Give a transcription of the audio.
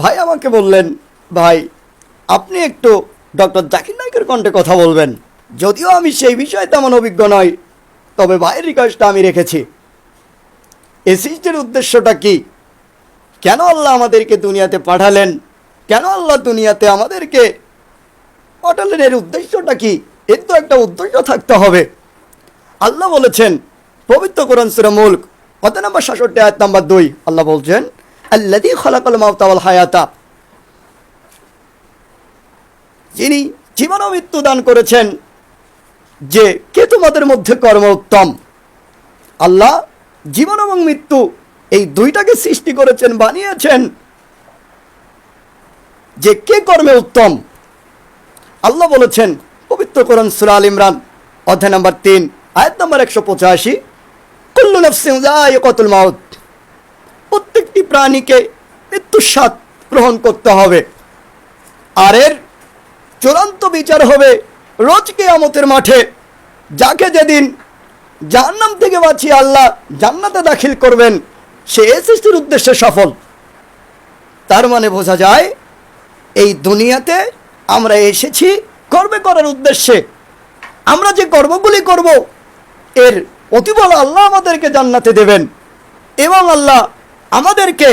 ভাই আমাকে বললেন, ভাই আপনি একটু ডক্টর জাকির নায়কের কণ্ঠে কথা বলবেন। যদিও আমি সেই বিষয়ে তেমন অভিজ্ঞ নয়, তবে ভাইয়ের রিকোয়েস্টটা আমি রেখেছি। এই সৃষ্টির উদ্দেশ্যটা কি? কেন আল্লাহ আমাদেরকে দুনিয়াতে পাঠালেন? কেন আল্লাহ দুনিয়াতে আমাদেরকে পাঠালেন? এর উদ্দেশ্যটা কি? এর তো একটা উদ্দেশ্য থাকতে হবে। আল্লাহ বলেছেন পবিত্র কোরআন সূরা মুলক অধ্যায় নম্বর 66 আয়াত নম্বর 2, আল্লাহ বলছেন আল্লাযী খালাকাল মাউতা ওয়াল হায়াতা, যিনি জীবন ও মৃত্যু দান করেছেন, যে কে তোমাদের মধ্যে কর্ম উত্তম। আল্লাহ জীবন এবং মৃত্যু এই দুইটাকে সৃষ্টি করেছেন, বানিয়েছেন, যে কে কর্মে উত্তম। আল্লাহ বলেছেন পবিত্র কোরআন সূরা আল ইমরান অধ্যায় নম্বর 3 আয়াত নম্বর 185, কুল্লু নাফসিন যায়িকাতুল মাউত, প্রত্যেকটি প্রাণীকে মৃত্যুর স্বাদ গ্রহণ করতে হবে। আর এর চূড়ান্ত বিচার হবে রোজ কিয়ামতের মাঠে। যাকে যেদিন জাহান্নাম থেকে বাঁচিয়ে আল্লাহ জান্নাতে দাখিল করবেন, সে এই সৃষ্টির উদ্দেশ্যে সফল। তার মানে বোঝা যায় এই দুনিয়াতে আমরা এসেছি কর্ম করার উদ্দেশ্যে। আমরা যে কর্মগুলি করব এর প্রতিফল আল্লাহ আমাদেরকে জান্নাতে দেবেন, এবং আল্লাহ আমাদেরকে